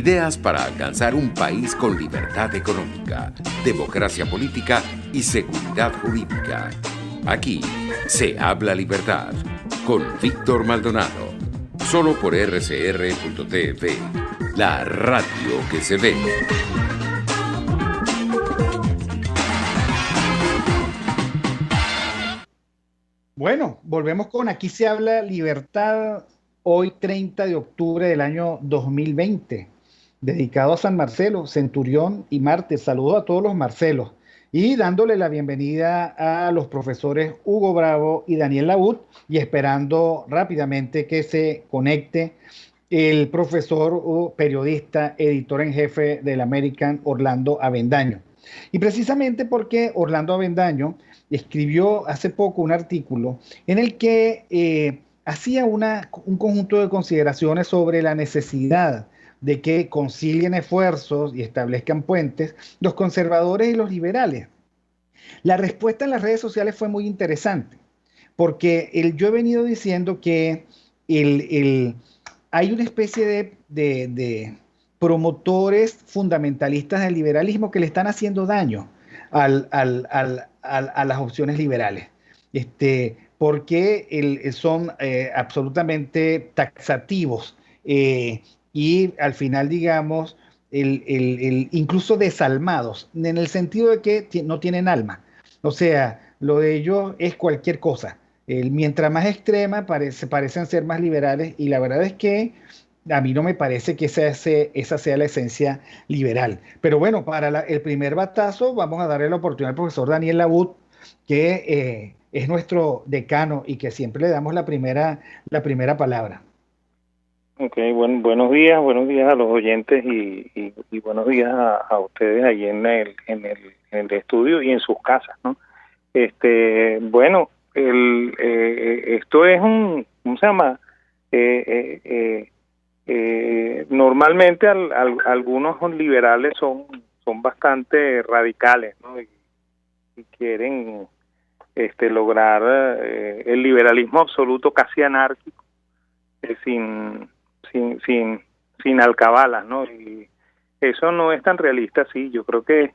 Ideas para alcanzar un país con libertad económica, democracia política y seguridad jurídica. Aquí se habla libertad con Víctor Maldonado. Solo por rcr.tv, la radio que se ve. Bueno, volvemos con Aquí se habla libertad, hoy 30 de octubre del año 2020, dedicado a San Marcelo, Centurión y Marte. Saludos a todos los Marcelos y dándole la bienvenida a los profesores Hugo Bravo y Daniel Laud y esperando rápidamente que se conecte el profesor o periodista, editor en jefe del American, Orlando Avendaño. Y precisamente porque Orlando Avendaño escribió hace poco un artículo en el que hacía un conjunto de consideraciones sobre la necesidad de que concilien esfuerzos y establezcan puentes los conservadores y los liberales. La respuesta en las redes sociales fue muy interesante, porque yo he venido diciendo que hay una especie de promotores fundamentalistas del liberalismo que le están haciendo daño a las opciones liberales. Porque son absolutamente taxativos y al final, digamos, incluso desalmados, en el sentido de que no tienen alma. O sea, lo de ellos es cualquier cosa. Mientras más extrema, parecen ser más liberales, y la verdad es que a mí no me parece que esa sea la esencia liberal. Pero bueno, para el primer batazo vamos a darle la oportunidad al profesor Daniel Laud, que es nuestro decano y que siempre le damos la primera palabra. Ok, buenos días a los oyentes y buenos días a ustedes ahí en el estudio y en sus casas, ¿no? Bueno, esto es ¿cómo se llama? Normalmente algunos liberales son bastante radicales, ¿no? Y quieren lograr el liberalismo absoluto, casi anárquico, sin alcabalas, ¿no? Y eso no es tan realista, sí. Yo creo que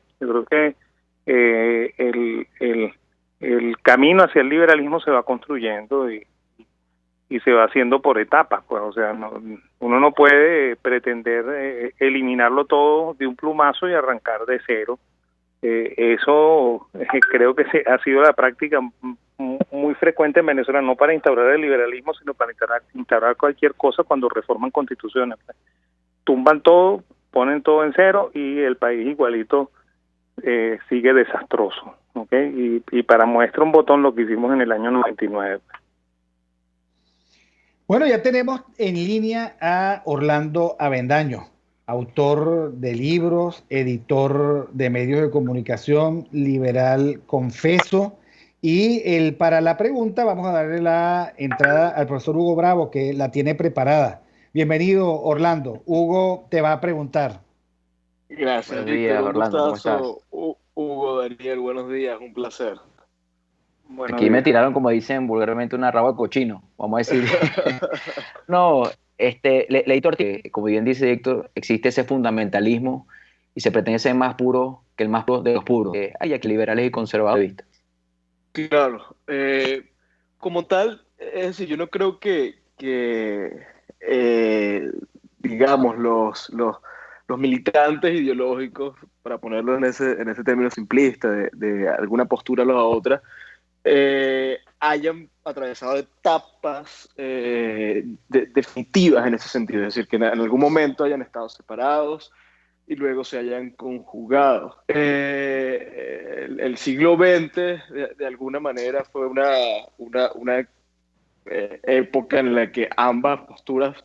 el camino hacia el liberalismo se va construyendo y se va haciendo por etapas, pues. O sea, uno no puede pretender eliminarlo todo de un plumazo y arrancar de cero. Eso creo que ha sido la práctica muy frecuente en Venezuela, no para instaurar el liberalismo, sino para instaurar cualquier cosa cuando reforman constituciones. Tumban todo, ponen todo en cero y el país igualito sigue desastroso, ¿okay? Y para muestra un botón lo que hicimos en el año 99. Bueno, ya tenemos en línea a Orlando Avendaño, autor de libros, editor de medios de comunicación, liberal confeso. Y para la pregunta vamos a darle la entrada al profesor Hugo Bravo, que la tiene preparada. Bienvenido, Orlando. Hugo te va a preguntar. Gracias, Buenos Víctor. días, Un Orlando, ¿cómo estás? gustazo. Hugo, Daniel, buenos días. Un placer. Buenos Aquí me días. tiraron, como dicen vulgarmente, una raba de cochino, vamos a decir. No, leí tu artículo, como bien dice Héctor, existe ese fundamentalismo y se pretende ser más puro que el más puro de los puros. Hay aquí liberales y conservadores. Claro. Como tal, es decir, yo no creo que digamos, los militantes ideológicos, para ponerlo en ese término simplista, de alguna postura a la otra, hayan atravesado etapas definitivas en ese sentido, es decir, que en algún momento hayan estado separados y luego se hayan conjugado. El siglo XX, de alguna manera, fue una época en la que ambas posturas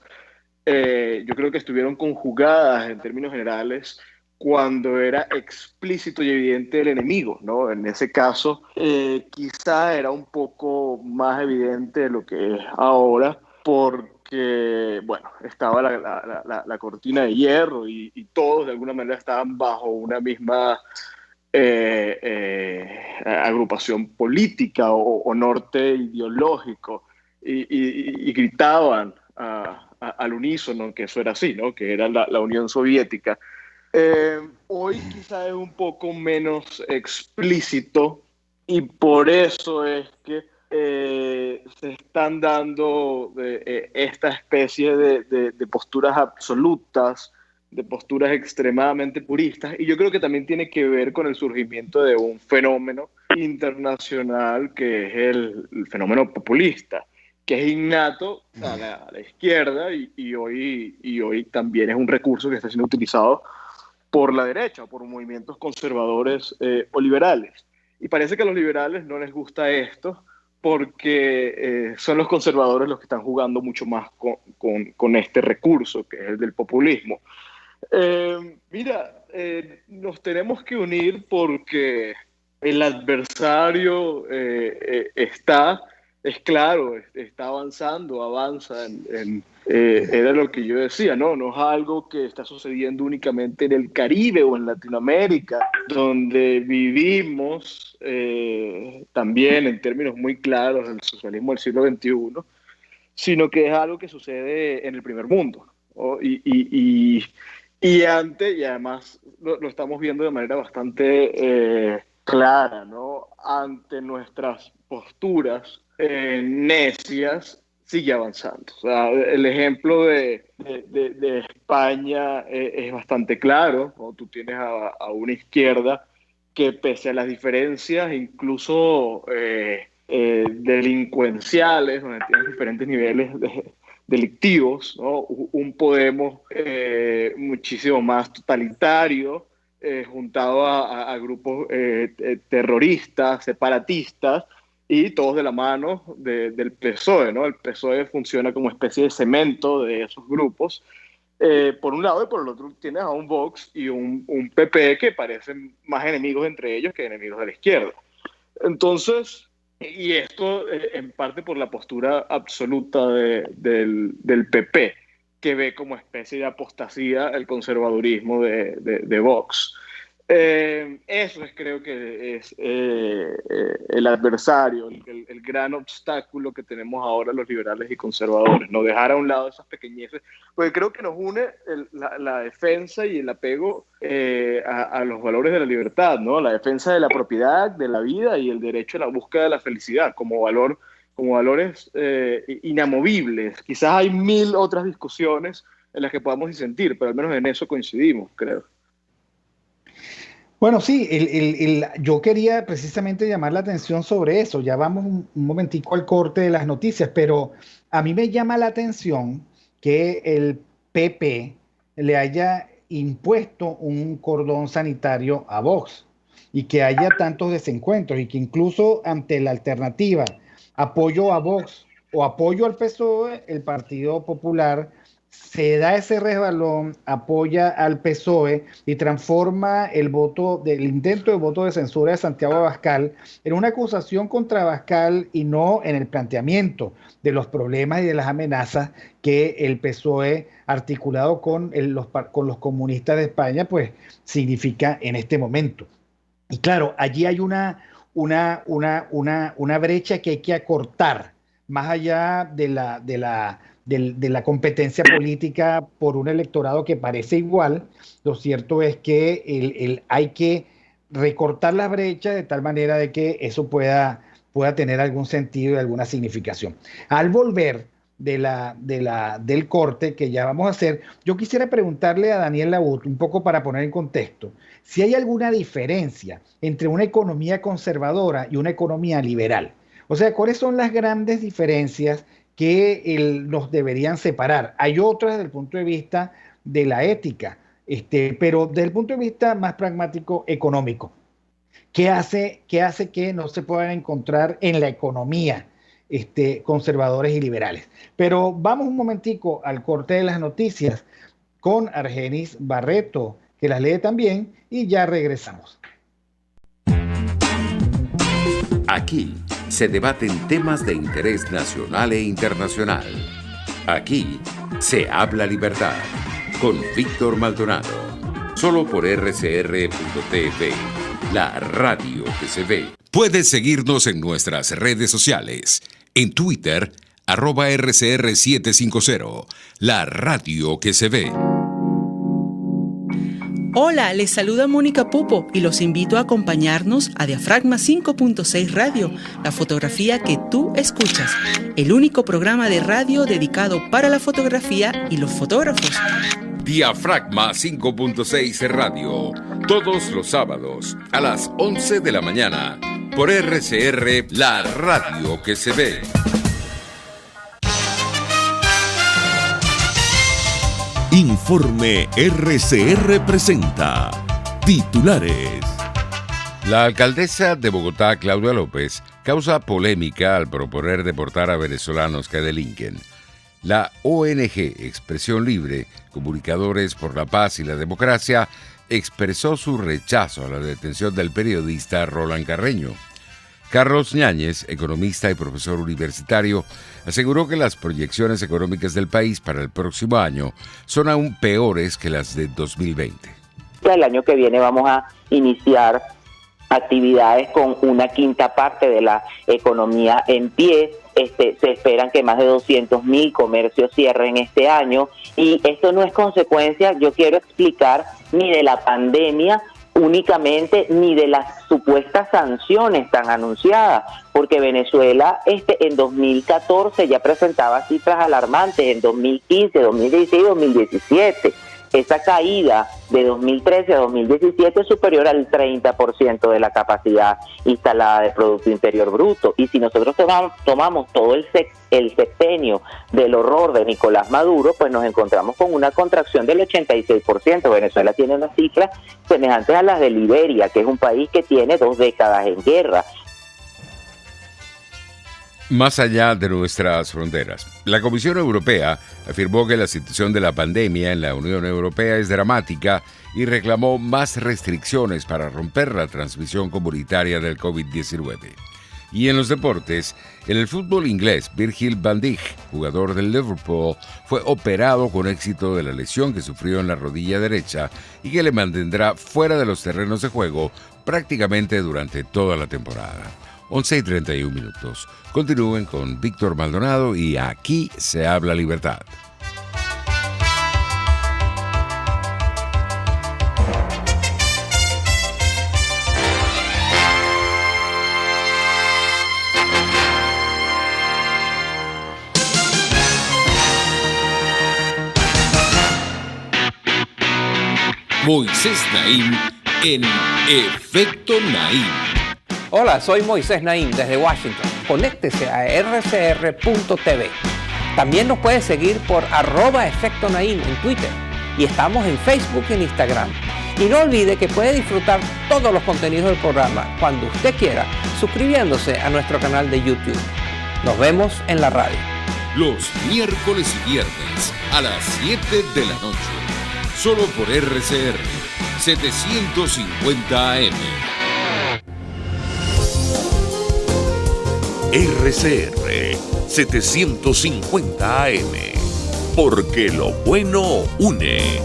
yo creo que estuvieron conjugadas en términos generales cuando era explícito y evidente el enemigo, ¿no? En ese caso, quizá era un poco más evidente de lo que es ahora, porque, bueno, estaba la cortina de hierro y todos de alguna manera estaban bajo una misma agrupación política o norte ideológico y gritaban al unísono, que eso era así, ¿no? Que era la Unión Soviética. Hoy quizá es un poco menos explícito y por eso es que se están dando esta especie de posturas absolutas, de posturas extremadamente puristas, y yo creo que también tiene que ver con el surgimiento de un fenómeno internacional que es el fenómeno populista, que es innato a la izquierda y hoy también es un recurso que está siendo utilizado por la derecha o por movimientos conservadores o liberales. Y parece que a los liberales no les gusta esto porque son los conservadores los que están jugando mucho más con este recurso, que es el del populismo. Nos tenemos que unir porque el adversario es claro, está avanzando, avanza era lo que yo decía, no es algo que está sucediendo únicamente en el Caribe o en Latinoamérica, donde vivimos también en términos muy claros el socialismo del siglo XXI, sino que es algo que sucede en el primer mundo, ¿no? Y además lo estamos viendo de manera bastante clara, ¿no? Ante nuestras posturas necias, sigue avanzando. O sea, el ejemplo de España es bastante claro, ¿no? Tú tienes a una izquierda que pese a las diferencias, incluso delincuenciales, donde tienes diferentes niveles delictivos, ¿no? Un Podemos muchísimo más totalitario, juntado a grupos terroristas, separatistas, y todos de la mano del PSOE, ¿no? El PSOE funciona como especie de cemento de esos grupos, por un lado, y por el otro tienes a un Vox y un PP que parecen más enemigos entre ellos que enemigos de la izquierda. Entonces, y esto en parte por la postura absoluta del PP, que ve como especie de apostasía el conservadurismo de Vox. Eso creo que es el adversario, el gran obstáculo que tenemos ahora los liberales y conservadores, no dejar a un lado esas pequeñeces, porque creo que nos une la defensa y el apego a los valores de la libertad, ¿no? La defensa de la propiedad, de la vida y el derecho a la búsqueda de la felicidad como valores inamovibles. Quizás hay 1000 otras discusiones en las que podamos disentir, pero al menos en eso coincidimos, creo. Bueno, sí, yo quería precisamente llamar la atención sobre eso. Ya vamos un momentico al corte de las noticias, pero a mí me llama la atención que el PP le haya impuesto un cordón sanitario a Vox y que haya tantos desencuentros y que incluso ante la alternativa apoyo a Vox o apoyo al PSOE, el Partido Popular se da ese resbalón, apoya al PSOE y transforma el intento de voto de censura de Santiago Abascal en una acusación contra Abascal y no en el planteamiento de los problemas y de las amenazas que el PSOE, articulado con los comunistas de España, pues significa en este momento. Y claro, allí hay una brecha que hay que acortar, más allá de la competencia política por un electorado que parece igual. Lo cierto es que hay que recortar las brechas de tal manera de que eso pueda tener algún sentido y alguna significación. Al volver del corte que ya vamos a hacer, yo quisiera preguntarle a Daniel Labut, un poco para poner en contexto, si hay alguna diferencia entre una economía conservadora y una economía liberal. O sea, ¿cuáles son las grandes diferencias que nos deberían separar? Hay otras desde el punto de vista de la ética, pero desde el punto de vista más pragmático económico. ¿Qué hace que no se puedan encontrar en la economía conservadores y liberales? Pero vamos un momentico al corte de las noticias con Argenis Barreto, que las lee también, y ya regresamos. Aquí se debaten temas de interés nacional e internacional. Aquí se habla libertad con Víctor Maldonado. Solo por rcr.tv, la radio que se ve. Puedes seguirnos en nuestras redes sociales. En Twitter, @RCR750, la radio que se ve. Hola, les saluda Mónica Pupo y los invito a acompañarnos a Diafragma 5.6 Radio, la fotografía que tú escuchas, el único programa de radio dedicado para la fotografía y los fotógrafos. Diafragma 5.6 Radio, todos los sábados a las 11 de la mañana, por RCR, la radio que se ve. Informe RCR presenta titulares. La alcaldesa de Bogotá, Claudia López, causa polémica al proponer deportar a venezolanos que delinquen. La ONG Expresión Libre, Comunicadores por la Paz y la Democracia, expresó su rechazo a la detención del periodista Roland Carreño. Carlos Ñáñez, economista y profesor universitario, aseguró que las proyecciones económicas del país para el próximo año son aún peores que las de 2020. El año que viene vamos a iniciar actividades con una quinta parte de la economía en pie. Se esperan que más de 200.000 comercios cierren este año y esto no es consecuencia, yo quiero explicar, ni de la pandemia únicamente, ni de las supuestas sanciones tan anunciadas, porque Venezuela en 2014 ya presentaba cifras alarmantes, en 2015, 2016, 2017. Esa caída de 2013 a 2017 es superior al 30% de la capacidad instalada de Producto Interior Bruto. Y si nosotros tomamos todo el sexenio del horror de Nicolás Maduro, pues nos encontramos con una contracción del 86%. Venezuela tiene unas cifras semejantes a las de Liberia, que es un país que tiene 2 décadas en guerra. Más allá de nuestras fronteras, la Comisión Europea afirmó que la situación de la pandemia en la Unión Europea es dramática y reclamó más restricciones para romper la transmisión comunitaria del COVID-19. Y en los deportes, en el fútbol inglés, Virgil van Dijk, jugador del Liverpool, fue operado con éxito de la lesión que sufrió en la rodilla derecha y que le mantendrá fuera de los terrenos de juego prácticamente durante toda la temporada. 11:31. Continúen con Víctor Maldonado y Aquí se habla libertad. Moisés Naím en Efecto Naím. Hola, soy Moisés Naím desde Washington. Conéctese a rcr.tv. También nos puede seguir por @Efecto Naím en Twitter. Y estamos en Facebook y en Instagram. Y no olvide que puede disfrutar todos los contenidos del programa cuando usted quiera, suscribiéndose a nuestro canal de YouTube. Nos vemos en la radio. Los miércoles y viernes a las 7 de la noche. Solo por RCR 750 AM. RCR 750 AM, porque lo bueno une.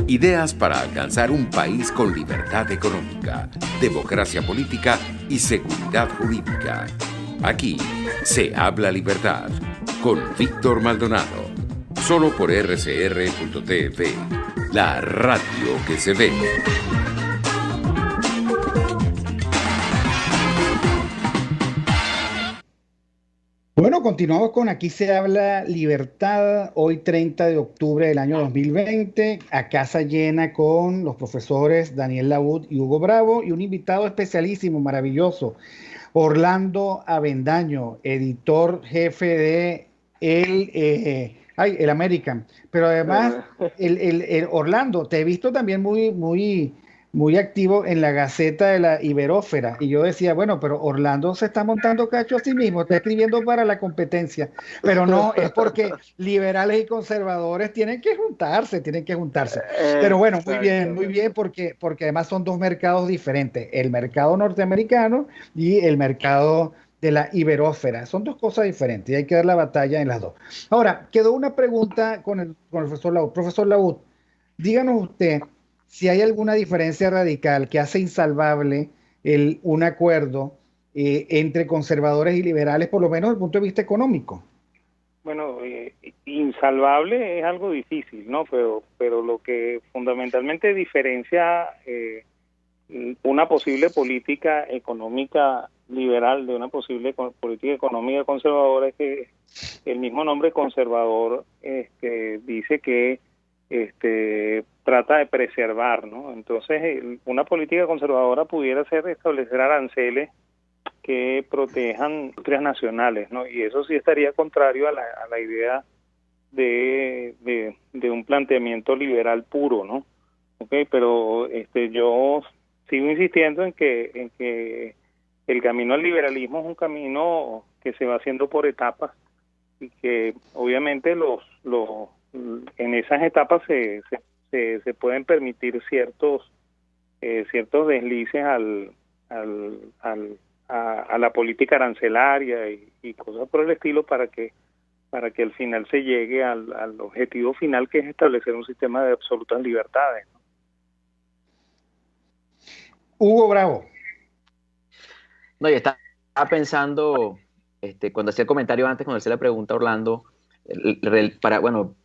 Ideas para alcanzar un país con libertad económica, democracia política y seguridad jurídica. Aquí se habla libertad con Víctor Maldonado. Solo por RCR.tv, la radio que se ve. Bueno, continuamos con Aquí se habla libertad, hoy 30 de octubre del año 2020, a casa llena con los profesores Daniel Laud y Hugo Bravo y un invitado especialísimo, maravilloso, Orlando Avendaño, editor jefe de el American. Pero además, el Orlando, te he visto también muy activo en la Gaceta de la Iberófera. Y yo decía, bueno, pero Orlando se está montando cacho a sí mismo, está escribiendo para la competencia. Pero no, es porque liberales y conservadores tienen que juntarse. Pero bueno, muy bien, porque además son dos mercados diferentes, el mercado norteamericano y el mercado de la Iberófera. Son dos cosas diferentes y hay que dar la batalla en las dos. Ahora, quedó una pregunta con el profesor Laud. Profesor Laud, díganos usted si hay alguna diferencia radical que hace insalvable un acuerdo entre conservadores y liberales, por lo menos desde el punto de vista económico? Bueno, insalvable es algo difícil, ¿no? Pero lo que fundamentalmente diferencia una posible política económica liberal de una posible política económica conservadora es que el mismo nombre conservador dice que trata de preservar, ¿no? Entonces, una política conservadora pudiera ser establecer aranceles que protejan industrias nacionales, ¿no? Y eso sí estaría contrario a la idea de un planteamiento liberal puro, ¿no? Okay, pero yo sigo insistiendo en que el camino al liberalismo es un camino que se va haciendo por etapas y que obviamente en esas etapas se pueden permitir ciertos deslices a la política arancelaria y cosas por el estilo para que al final se llegue al objetivo final, que es establecer un sistema de absolutas libertades, ¿no? Hugo Bravo. No, yo estaba pensando, cuando hacía el comentario antes, cuando hacía la pregunta a Orlando,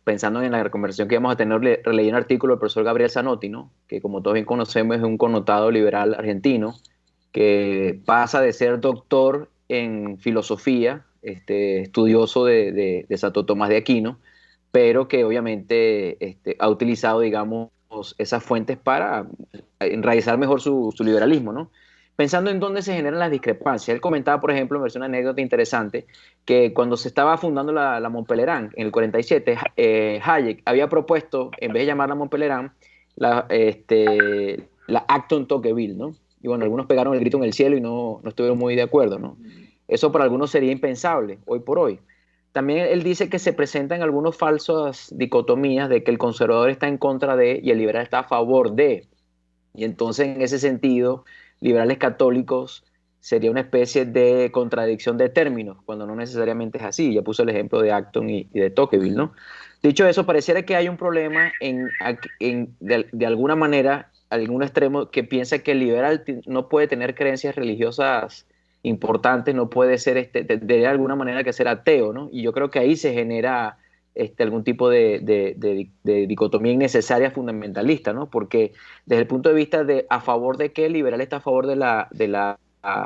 pensando en la conversación que íbamos a tener, releí un artículo del profesor Gabriel Zanotti, ¿no? Que como todos bien conocemos es un connotado liberal argentino, que pasa de ser doctor en filosofía, estudioso de Santo Tomás de Aquino, pero que obviamente ha utilizado, digamos, esas fuentes para enraizar mejor su liberalismo, ¿no? Pensando en dónde se generan las discrepancias. Él comentaba, por ejemplo, me pareció una anécdota interesante, que cuando se estaba fundando la Mont-Pelerin en el 47, Hayek había propuesto, en vez de llamarla Mont-Pelerin, la Acton Tocqueville, ¿no? Y bueno, algunos pegaron el grito en el cielo y no estuvieron muy de acuerdo, ¿no? Eso para algunos sería impensable hoy por hoy. También él dice que se presentan algunas falsas dicotomías de que el conservador está en contra de y el liberal está a favor de. Y entonces, en ese sentido, liberales católicos sería una especie de contradicción de términos, cuando no necesariamente es así. Ya puso el ejemplo de Acton y de Tocqueville, ¿no? Dicho eso, pareciera que hay un problema de alguna manera, algún extremo, que piensa que el liberal no puede tener creencias religiosas importantes, no puede ser, de alguna manera, que ser ateo, ¿no? Y yo creo que ahí se genera algún tipo de dicotomía innecesaria fundamentalista, ¿no? Porque desde el punto de vista de a favor de que el liberal está a favor de la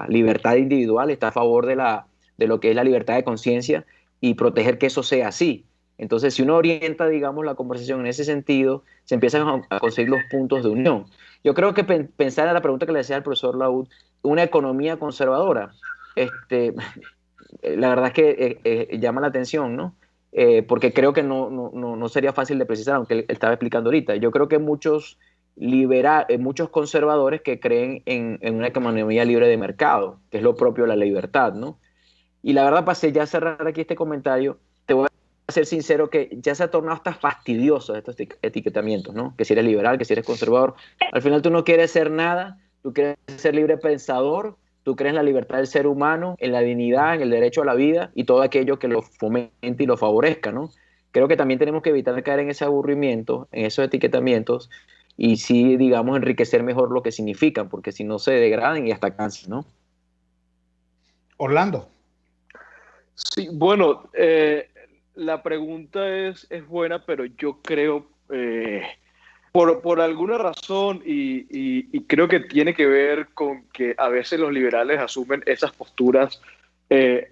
libertad individual, está a favor de lo que es la libertad de conciencia y proteger que eso sea así. Entonces, si uno orienta, digamos, la conversación en ese sentido, se empiezan a conseguir los puntos de unión. Yo creo que pensar en la pregunta que le decía al profesor Laud, una economía conservadora, la verdad es que llama la atención, ¿no? Porque creo que no sería fácil de precisar, aunque él estaba explicando ahorita. Yo creo que muchos conservadores que creen en una economía libre de mercado, que es lo propio de la libertad, ¿no? Y la verdad, para ya cerrar aquí este comentario, te voy a ser sincero que ya se ha tornado hasta fastidioso estos etiquetamientos, ¿no? Que si eres liberal, que si eres conservador. Al final tú no quieres ser nada, tú quieres ser libre pensador, tú crees en la libertad del ser humano, en la dignidad, en el derecho a la vida y todo aquello que lo fomente y lo favorezca, ¿no? Creo que también tenemos que evitar caer en ese aburrimiento, en esos etiquetamientos y sí, digamos, enriquecer mejor lo que significan, porque si no se degradan y hasta cansan, ¿no? Orlando. Sí, bueno, la pregunta es buena, pero yo creo, por alguna razón, y creo que tiene que ver con que a veces los liberales asumen esas posturas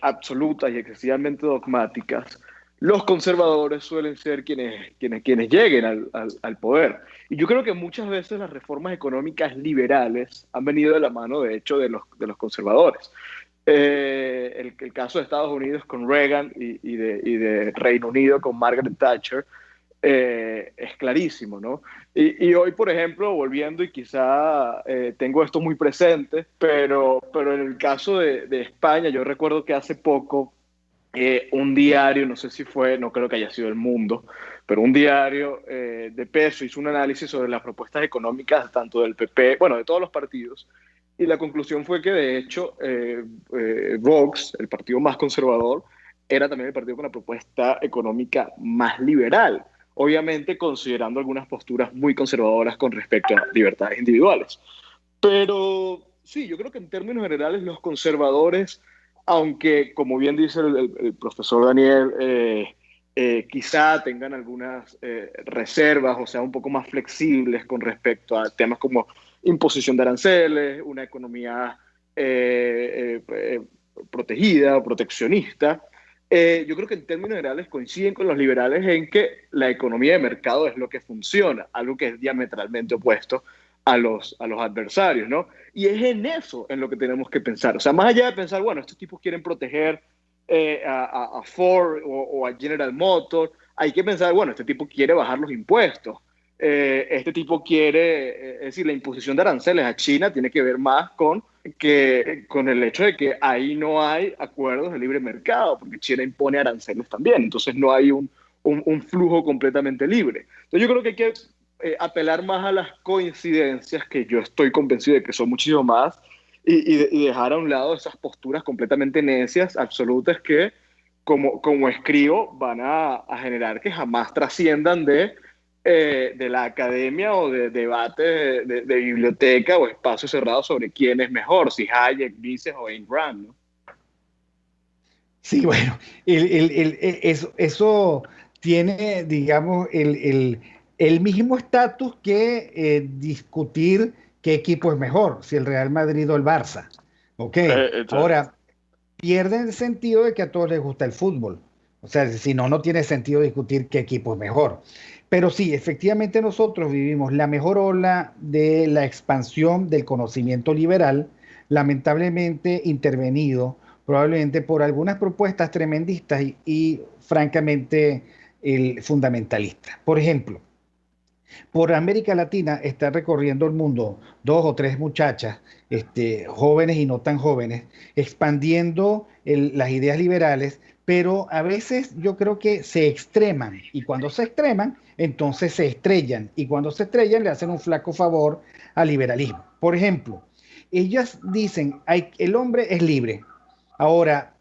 absolutas y excesivamente dogmáticas, los conservadores suelen ser quienes lleguen al poder. Y yo creo que muchas veces las reformas económicas liberales han venido de la mano, de hecho, de los conservadores. El caso de Estados Unidos con Reagan y de Reino Unido con Margaret Thatcher es clarísimo, ¿no? Y hoy, por ejemplo, volviendo, y quizá tengo esto muy presente, pero en el caso de España, yo recuerdo que hace poco un diario, no sé si fue, no creo que haya sido El Mundo, pero un diario de peso hizo un análisis sobre las propuestas económicas tanto del PP, bueno, de todos los partidos, y la conclusión fue que, de hecho, Vox, el partido más conservador, era también el partido con la propuesta económica más liberal, obviamente considerando algunas posturas muy conservadoras con respecto a libertades individuales. Pero Sí, yo creo que en términos generales los conservadores, aunque como bien dice el profesor Daniel, quizá tengan algunas reservas o sea un poco más flexibles con respecto a temas como imposición de aranceles, una economía protegida o proteccionista. Yo creo que en términos generales coinciden con los liberales en que la economía de mercado es lo que funciona, algo que es diametralmente opuesto a los adversarios, ¿no? Y es en eso en lo que tenemos que pensar. O sea, más allá de pensar, bueno, estos tipos quieren proteger a Ford o a General Motors, hay que pensar, bueno, este tipo quiere bajar los impuestos. Este tipo quiere, es decir, la imposición de aranceles a China tiene que ver más con el hecho de que ahí no hay acuerdos de libre mercado, porque China impone aranceles también, entonces no hay un flujo completamente libre. Entonces yo creo que hay que apelar más a las coincidencias, que yo estoy convencido de que son muchísimo más, y dejar a un lado esas posturas completamente necias, absolutas, que como escribo van a generar que jamás trasciendan de la academia o de debate de biblioteca o espacio cerrado sobre quién es mejor, si Hayek, Mises o Ayn Rand, ¿no? Sí, bueno, eso tiene, digamos, el mismo estatus que discutir qué equipo es mejor, si el Real Madrid o el Barça. Ok, ahora pierde el sentido de que a todos les gusta el fútbol. O sea, si no, no tiene sentido discutir qué equipo es mejor. Pero sí, efectivamente nosotros vivimos la mejor ola de la expansión del conocimiento liberal, lamentablemente intervenido probablemente por algunas propuestas tremendistas y francamente fundamentalista. Por ejemplo, por América Latina está recorriendo el mundo 2 o 3 muchachas, jóvenes y no tan jóvenes, expandiendo las ideas liberales, pero a veces yo creo que se extreman, y cuando se extreman, entonces se estrellan, y cuando se estrellan le hacen un flaco favor al liberalismo. Por ejemplo, ellas dicen, el hombre es libre. Ahora,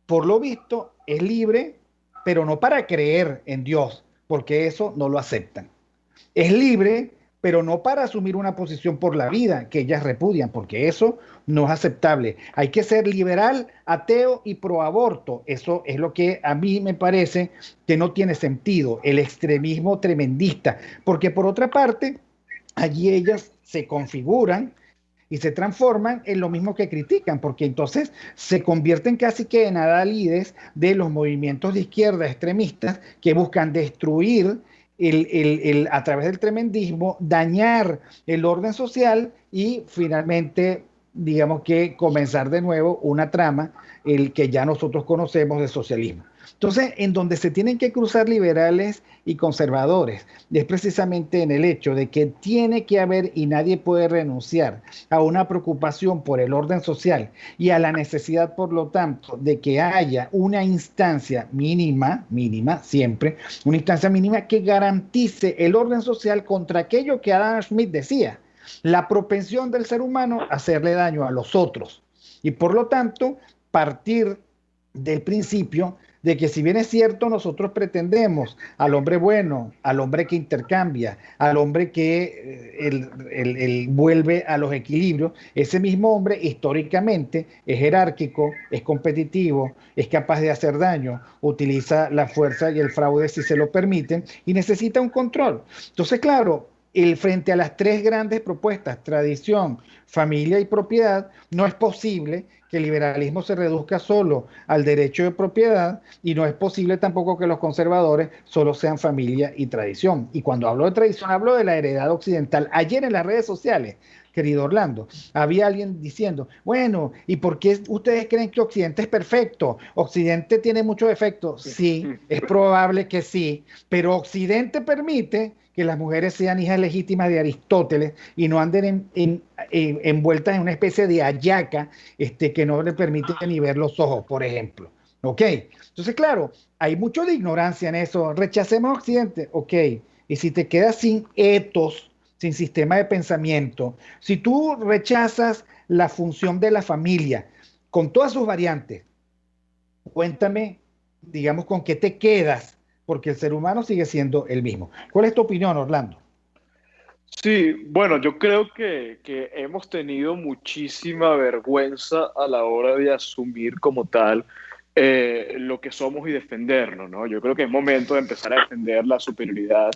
por lo visto, es libre, pero no para creer en Dios, porque eso no lo aceptan. Es libre, pero no para asumir una posición por la vida que ellas repudian, porque eso no es aceptable. Hay que ser liberal, ateo y proaborto. Eso es lo que a mí me parece que no tiene sentido, el extremismo tremendista, porque por otra parte, allí ellas se configuran y se transforman en lo mismo que critican, porque entonces se convierten casi que en adalides de los movimientos de izquierda extremistas que buscan destruir a través del tremendismo, dañar el orden social y finalmente, digamos que comenzar de nuevo una trama, el que ya nosotros conocemos de socialismo. Entonces, en donde se tienen que cruzar liberales y conservadores, es precisamente en el hecho de que tiene que haber, y nadie puede renunciar a una preocupación por el orden social y a la necesidad, por lo tanto, de que haya una instancia mínima siempre, una instancia mínima que garantice el orden social contra aquello que Adam Smith decía, la propensión del ser humano a hacerle daño a los otros. Y por lo tanto, partir del principio de que, si bien es cierto, nosotros pretendemos al hombre bueno, al hombre que intercambia, al hombre que vuelve a los equilibrios, ese mismo hombre históricamente es jerárquico, es competitivo, es capaz de hacer daño, utiliza la fuerza y el fraude si se lo permiten y necesita un control. Entonces, claro, frente a las 3 grandes propuestas, tradición, familia y propiedad, no es posible que el liberalismo se reduzca solo al derecho de propiedad, y no es posible tampoco que los conservadores solo sean familia y tradición. Y cuando hablo de tradición, hablo de la heredad occidental. Ayer en las redes sociales, querido Orlando, había alguien diciendo, bueno, ¿y por qué ustedes creen que Occidente es perfecto? Occidente tiene muchos defectos. Sí, es probable que sí, pero Occidente permite que las mujeres sean hijas legítimas de Aristóteles y no anden envueltas en una especie de hallaca que no le permite ni ver los ojos, por ejemplo. ¿Ok? Entonces, claro, hay mucho de ignorancia en eso. Rechacemos a Occidente. Ok. Y si te quedas sin etos, sin sistema de pensamiento, si tú rechazas la función de la familia con todas sus variantes, cuéntame, digamos, con qué te quedas, porque el ser humano sigue siendo el mismo. ¿Cuál es tu opinión, Orlando? Sí, bueno, yo creo que hemos tenido muchísima vergüenza a la hora de asumir como tal lo que somos y defendernos, ¿no? Yo creo que es momento de empezar a defender la superioridad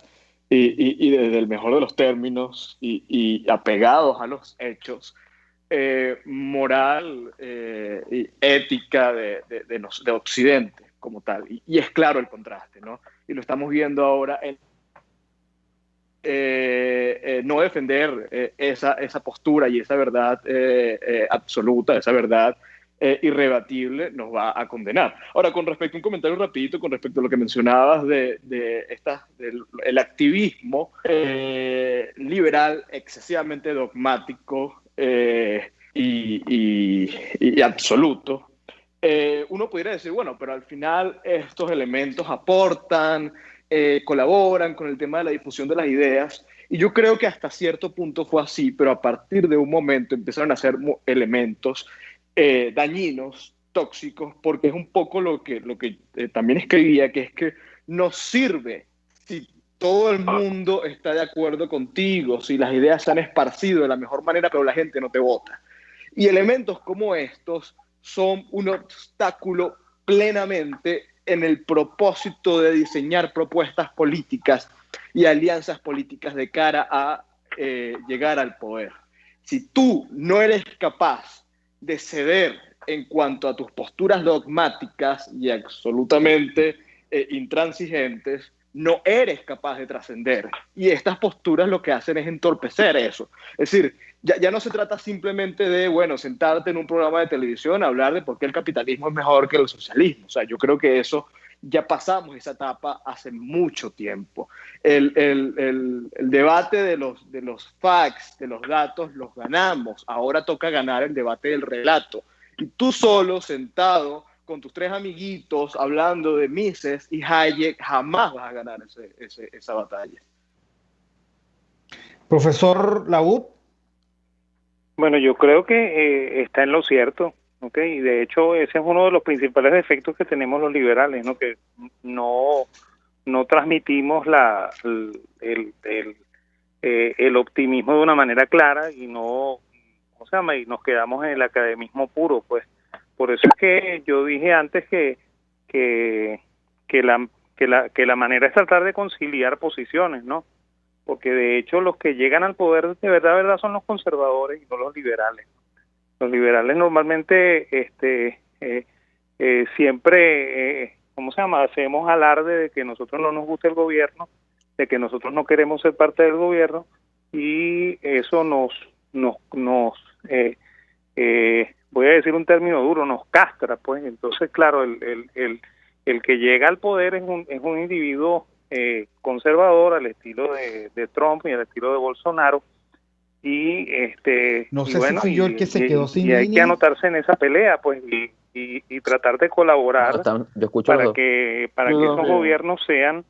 y desde el mejor de los términos y apegados a los hechos, moral y ética de Occidente como tal. Y es claro el contraste, ¿no? Y lo estamos viendo ahora en no defender esa postura y esa verdad absoluta, esa verdad irrebatible, nos va a condenar. Ahora, con respecto a un comentario rapidito, con respecto a lo que mencionabas del activismo liberal excesivamente dogmático y absoluto, uno pudiera decir, bueno, pero al final estos elementos aportan, colaboran con el tema de la difusión de las ideas, y yo creo que hasta cierto punto fue así, pero a partir de un momento empezaron a ser elementos dañinos, tóxicos, porque es un poco lo que también escribía, que es que no sirve si todo el mundo está de acuerdo contigo, si las ideas se han esparcido de la mejor manera, pero la gente no te vota. Y elementos como estos son un obstáculo plenamente en el propósito de diseñar propuestas políticas y alianzas políticas de cara a llegar al poder. Si tú no eres capaz de ceder en cuanto a tus posturas dogmáticas y absolutamente intransigentes, no eres capaz de trascender. Y estas posturas lo que hacen es entorpecer eso. Es decir, ya no se trata simplemente de, bueno, sentarte en un programa de televisión a hablar de por qué el capitalismo es mejor que el socialismo. O sea, yo creo que eso ya pasamos esa etapa hace mucho tiempo. El debate de los facts, de los datos, los ganamos. Ahora toca ganar el debate del relato. Y tú solo, sentado con tus tres amiguitos, hablando de Mises y Hayek, jamás vas a ganar esa batalla. Profesor Laud. Bueno, yo creo que está en lo cierto, ¿ok? Y de hecho ese es uno de los principales defectos que tenemos los liberales, ¿no? Que no transmitimos el optimismo de una manera clara y no, ¿cómo se llama? Y nos quedamos en el academismo puro, pues. Por eso es que yo dije antes que la manera es tratar de conciliar posiciones, ¿no? Porque de hecho los que llegan al poder de verdad son los conservadores y no los liberales. Los liberales normalmente siempre, ¿cómo se llama? Hacemos alarde de que nosotros no nos gusta el gobierno, de que nosotros no queremos ser parte del gobierno, y eso voy a decir un término duro, nos castra, pues. Entonces, claro, el que llega al poder es un individuo conservador al estilo de Trump y al estilo de Bolsonaro, y no sé bueno, si fui yo el que se quedó sin hay línea. que anotarse en esa pelea, pues, y tratar de colaborar para que esos gobiernos sean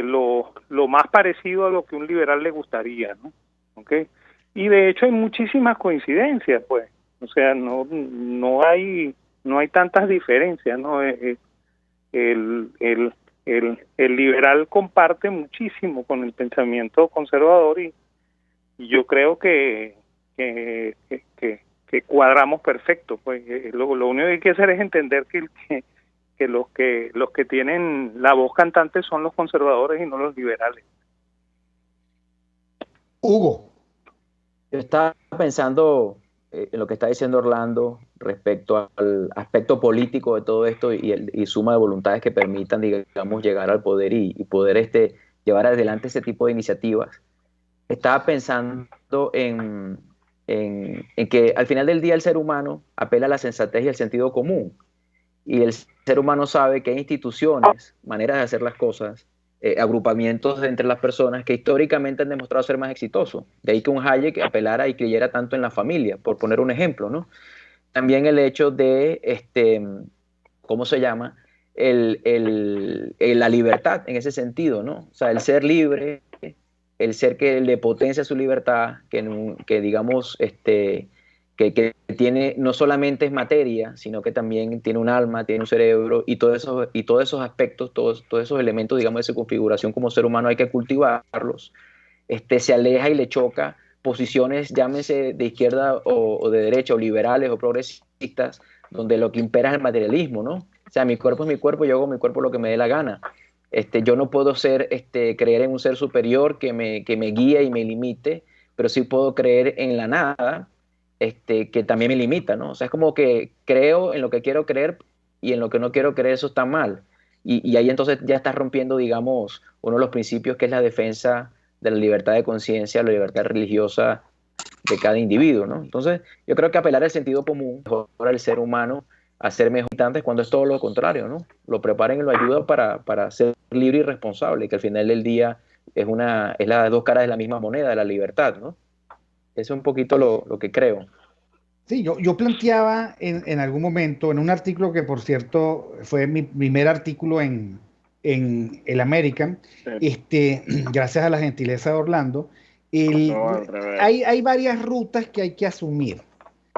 lo más parecido a lo que un liberal le gustaría, ¿no? ¿Okay? Y de hecho hay muchísimas coincidencias, pues. O sea, no hay tantas diferencias, ¿no? El liberal comparte muchísimo con el pensamiento conservador, y yo creo que cuadramos perfecto, pues. Lo único que hay que hacer es entender que los que tienen la voz cantante son los conservadores y no los liberales. Hugo. Yo estaba pensando en lo que está diciendo Orlando respecto al aspecto político de todo esto y suma de voluntades que permitan, digamos, llegar al poder y poder llevar adelante ese tipo de iniciativas. Estaba pensando en que al final del día el ser humano apela a la sensatez y al sentido común. Y el ser humano sabe que hay instituciones, maneras de hacer las cosas, agrupamientos entre las personas que históricamente han demostrado ser más exitosos. De ahí que un Hayek apelara y creyera tanto en la familia, por poner un ejemplo, ¿no? También el hecho de, ¿cómo se llama? La libertad en ese sentido, ¿no? O sea, el ser libre, el ser que le potencia su libertad, que digamos, que tiene, no solamente es materia, sino que también tiene un alma, tiene un cerebro, y todos esos aspectos, todos esos elementos, digamos, de su configuración como ser humano hay que cultivarlos. se aleja y le choca posiciones, llámese de izquierda o de derecha, o liberales o progresistas, donde lo que impera es el materialismo, ¿no? O sea, mi cuerpo es mi cuerpo, yo hago mi cuerpo lo que me dé la gana. Yo no puedo creer en un ser superior que me guíe y me limite, pero sí puedo creer en la nada, que también me limita, ¿no? O sea, es como que creo en lo que quiero creer y en lo que no quiero creer, eso está mal. Y ahí entonces ya estás rompiendo, digamos, uno de los principios, que es la defensa de la libertad de conciencia, la libertad religiosa de cada individuo, ¿no? Entonces, yo creo que apelar al sentido común mejora al ser humano a ser mejor militantes, cuando es todo lo contrario, ¿no? Lo preparan y lo ayudan para ser libre y responsable, que al final del día es las dos caras de la misma moneda, de la libertad, ¿no? Eso es un poquito lo que creo. Sí, yo planteaba en algún momento, en un artículo que, por cierto, fue mi primer artículo en el American, gracias a la gentileza de Orlando, hay varias rutas que hay que asumir.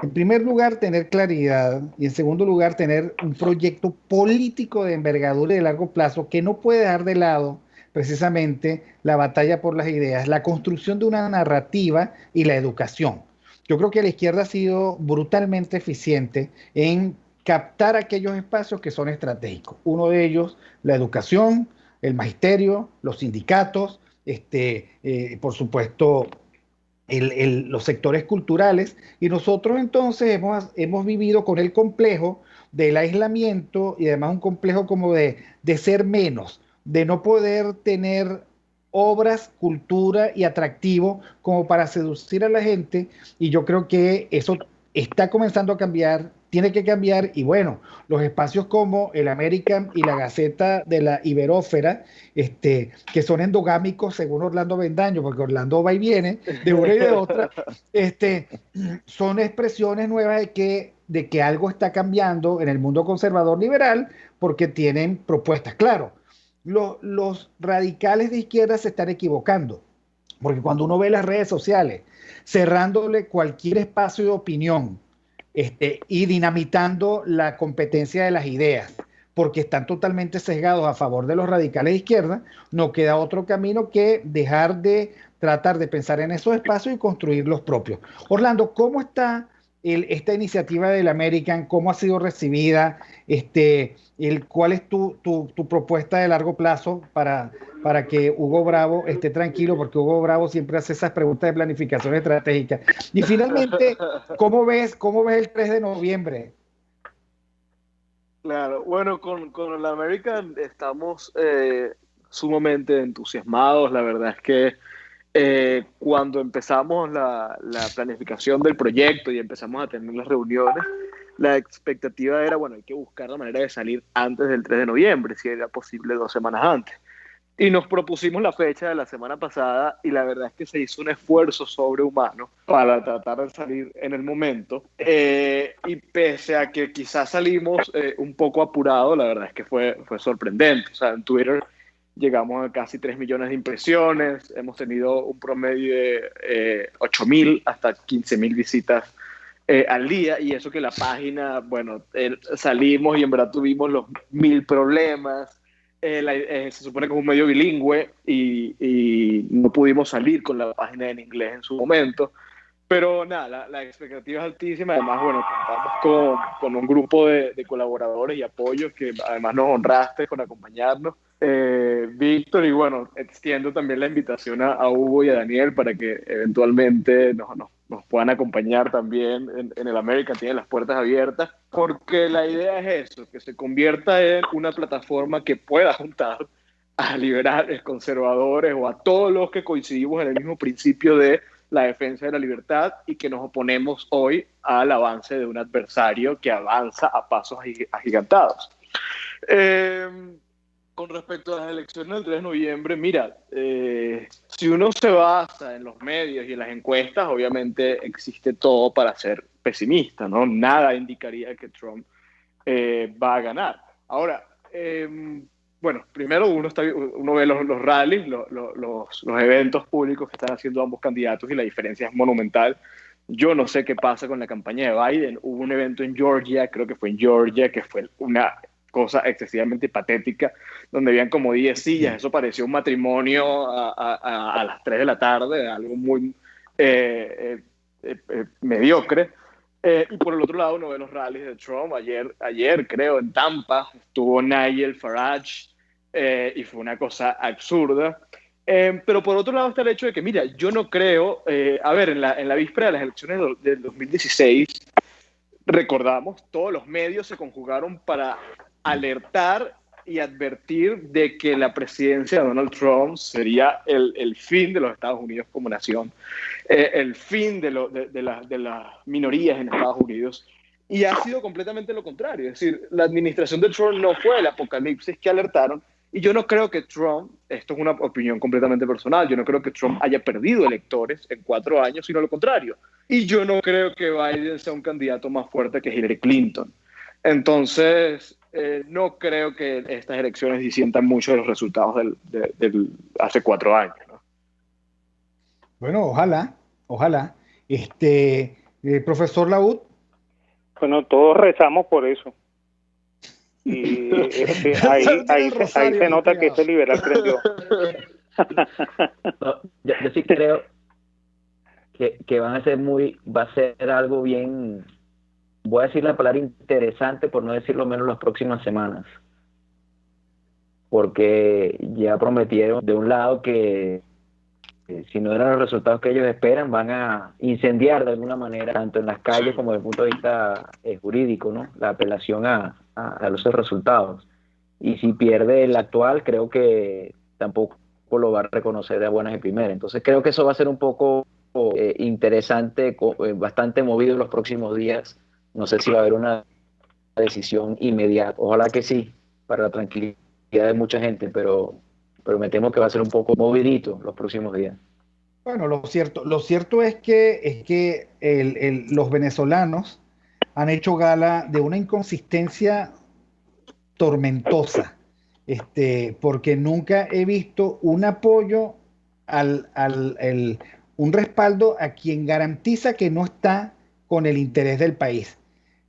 En primer lugar, tener claridad, y en segundo lugar, tener un proyecto político de envergadura y de largo plazo que no puede dejar de lado precisamente la batalla por las ideas, la construcción de una narrativa y la educación. Yo creo que la izquierda ha sido brutalmente eficiente en captar aquellos espacios que son estratégicos. Uno de ellos, la educación, el magisterio, los sindicatos, por supuesto, los sectores culturales, y nosotros entonces hemos vivido con el complejo del aislamiento, y además un complejo como de ser menos, de no poder tener obras, cultura y atractivo como para seducir a la gente, y yo creo que eso está comenzando a cambiar, tiene que cambiar, y bueno, los espacios como el American y la Gaceta de la Iberósfera, que son endogámicos según Orlando Bendaño, porque Orlando va y viene de una y de otra, son expresiones nuevas de que algo está cambiando en el mundo conservador liberal, porque tienen propuestas. Claro, los radicales de izquierda se están equivocando, porque cuando uno ve las redes sociales, cerrándole cualquier espacio de opinión, y dinamitando la competencia de las ideas, porque están totalmente sesgados a favor de los radicales de izquierda, no queda otro camino que dejar de tratar de pensar en esos espacios y construir los propios. Orlando, ¿cómo está esta iniciativa del American? ¿Cómo ha sido recibida? ¿Cuál es tu propuesta de largo plazo para que Hugo Bravo esté tranquilo? Porque Hugo Bravo siempre hace esas preguntas de planificación estratégica. Y finalmente, ¿cómo ves el 3 de noviembre? Claro, bueno, con el American estamos sumamente entusiasmados. La verdad es que cuando empezamos la planificación del proyecto y empezamos a tener las reuniones, la expectativa era, bueno, hay que buscar la manera de salir antes del 3 de noviembre, si era posible 2 semanas antes. Y nos propusimos la fecha de la semana pasada, y la verdad es que se hizo un esfuerzo sobrehumano para tratar de salir en el momento. Y pese a que quizás salimos un poco apurado, la verdad es que fue sorprendente. O sea, en Twitter llegamos a casi 3 millones de impresiones, hemos tenido un promedio de 8.000 hasta 15.000 visitas al día, y eso que la página, bueno, salimos y en verdad tuvimos los 1.000 problemas. Se supone que es un medio bilingüe y no pudimos salir con la página en inglés en su momento, pero nada, la expectativa es altísima. Además, bueno, contamos con un grupo de colaboradores y apoyos que además nos honraste con acompañarnos, Víctor, y bueno, extiendo también la invitación a Hugo y a Daniel para que eventualmente nos puedan acompañar también en el American. Tienen las puertas abiertas, porque la idea es eso, que se convierta en una plataforma que pueda juntar a liberales, conservadores o a todos los que coincidimos en el mismo principio de la defensa de la libertad, y que nos oponemos hoy al avance de un adversario que avanza a pasos agigantados. Con respecto a las elecciones del 3 de noviembre, mira, si uno se basa en los medios y en las encuestas, obviamente existe todo para ser pesimista, ¿no? Nada indicaría que Trump va a ganar. Ahora, bueno, primero uno ve los rallies, los eventos públicos que están haciendo ambos candidatos, y la diferencia es monumental. Yo no sé qué pasa con la campaña de Biden. Hubo un evento en Georgia, creo que fue en Georgia, que fue una cosa excesivamente patética, donde habían como 10 sillas. Eso parecía un matrimonio a las 3 de la tarde, algo muy mediocre. Y por el otro lado uno ve los rallies de Trump. Ayer creo, en Tampa, estuvo Nigel Farage, y fue una cosa absurda. Pero por otro lado está el hecho de que, mira, yo no creo, en la víspera de las elecciones del 2016, recordamos, todos los medios se conjugaron para alertar y advertir de que la presidencia de Donald Trump sería el fin de los Estados Unidos como nación, el fin de las minorías en Estados Unidos, y ha sido completamente lo contrario. Es decir, la administración de Trump no fue el apocalipsis que alertaron, y yo no creo que Trump, esto es una opinión completamente personal, yo no creo que Trump haya perdido electores en 4 años, sino lo contrario. Y yo no creo que Biden sea un candidato más fuerte que Hillary Clinton. Entonces, no creo que estas elecciones disientan mucho de los resultados del hace 4 años, ¿no? Bueno, ojalá. Profesor Laud. Bueno, todos rezamos por eso. Y ahí se nota que este liberal creyó. No, yo sí creo que va a ser algo bien, voy a decir la palabra interesante, por no decirlo menos, las próximas semanas, porque ya prometieron de un lado que si no eran los resultados que ellos esperan, van a incendiar de alguna manera, tanto en las calles como desde el punto de vista jurídico, ¿no?, la apelación a los resultados. Y si pierde el actual, creo que tampoco lo va a reconocer de buenas y primeras. Entonces creo que eso va a ser un poco interesante, bastante movido en los próximos días. No sé si va a haber una decisión inmediata. Ojalá que sí, para la tranquilidad de mucha gente, pero me temo que va a ser un poco movidito los próximos días. Bueno, lo cierto es que los venezolanos han hecho gala de una inconsistencia tormentosa, porque nunca he visto un apoyo un respaldo a quien garantiza que no está con el interés del país.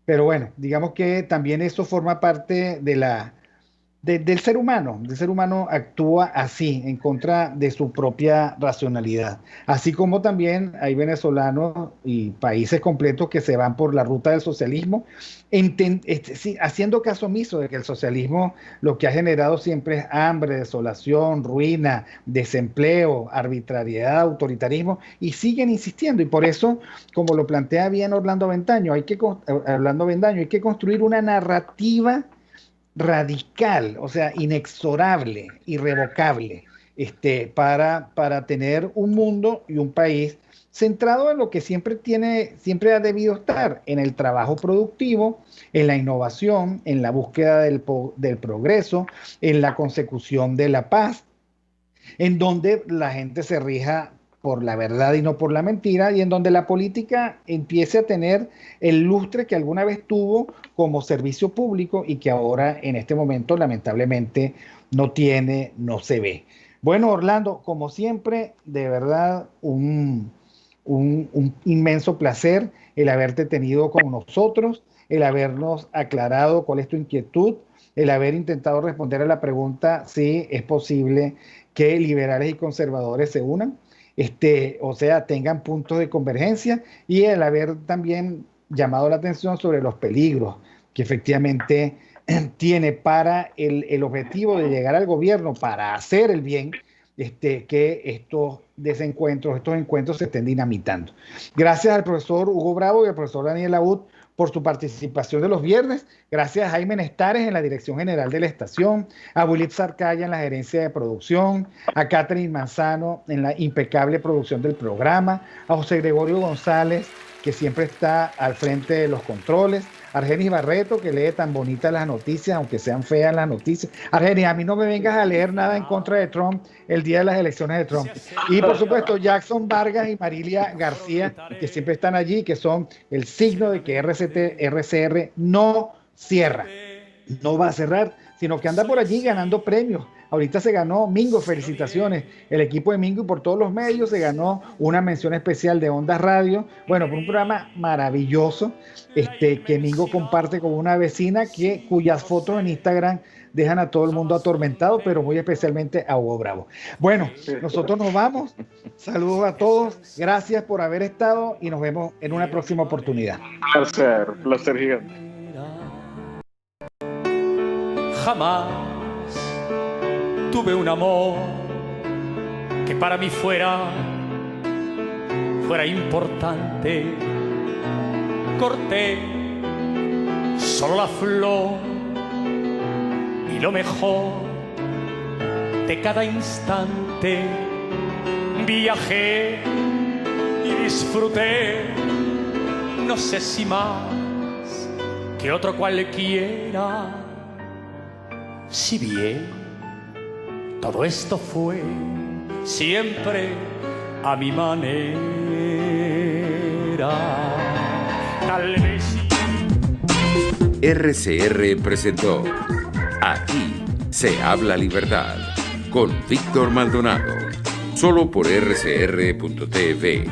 Pero bueno, digamos que también eso forma parte del ser humano. El ser humano actúa así, en contra de su propia racionalidad. Así como también hay venezolanos y países completos que se van por la ruta del socialismo, haciendo caso omiso de que el socialismo lo que ha generado siempre es hambre, desolación, ruina, desempleo, arbitrariedad, autoritarismo, y siguen insistiendo. Y por eso, como lo plantea bien Orlando Avendaño, hay que construir una narrativa radical, o sea, inexorable, irrevocable, para tener un mundo y un país centrado en lo que siempre ha debido estar, en el trabajo productivo, en la innovación, en la búsqueda del progreso, en la consecución de la paz, en donde la gente se rija por la verdad y no por la mentira, y en donde la política empiece a tener el lustre que alguna vez tuvo como servicio público y que ahora en este momento lamentablemente no se ve. Bueno, Orlando, como siempre, de verdad un inmenso placer el haberte tenido con nosotros, el habernos aclarado cuál es tu inquietud, el haber intentado responder a la pregunta si es posible que liberales y conservadores se unan. O sea, tengan puntos de convergencia, y el haber también llamado la atención sobre los peligros que efectivamente tiene para el objetivo de llegar al gobierno para hacer el bien, que estos encuentros se estén dinamitando. Gracias al profesor Hugo Bravo y al profesor Daniel Laud por su participación de los viernes. Gracias a Jaime Nestares en la dirección general de la estación, a Wilip Sarcaya en la gerencia de producción, a Catherine Manzano en la impecable producción del programa, a José Gregorio González, que siempre está al frente de los controles, a Argenis Barreto, que lee tan bonitas las noticias, aunque sean feas las noticias. Argenis, a mí no me vengas a leer nada en contra de Trump el día de las elecciones de Trump. Y por supuesto, Jackson Vargas y Marilia García, que siempre están allí, que son el signo de que RCR no cierra. no va a cerrar, sino que anda por allí ganando premios. Ahorita se ganó Mingo, felicitaciones, el equipo de Mingo y por todos los medios se ganó una mención especial de Ondas Radio, bueno, por un programa maravilloso que Mingo comparte con una vecina cuyas fotos en Instagram dejan a todo el mundo atormentado, pero muy especialmente a Hugo Bravo. Bueno, nosotros nos vamos, saludos a todos, gracias por haber estado y nos vemos en una próxima oportunidad. Placer gigante. Jamás tuve un amor que para mí fuera importante. Corté solo la flor y lo mejor de cada instante. Viajé y disfruté, no sé si más que otro cualquiera. Si bien todo esto fue siempre a mi manera, tal vez. RCR presentó Aquí se habla libertad con Víctor Maldonado, solo por rcr.tv,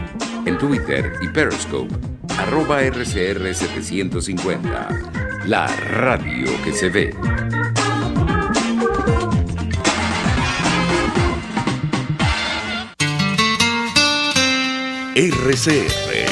en Twitter y Periscope, @RCR750, la radio que se ve. RCR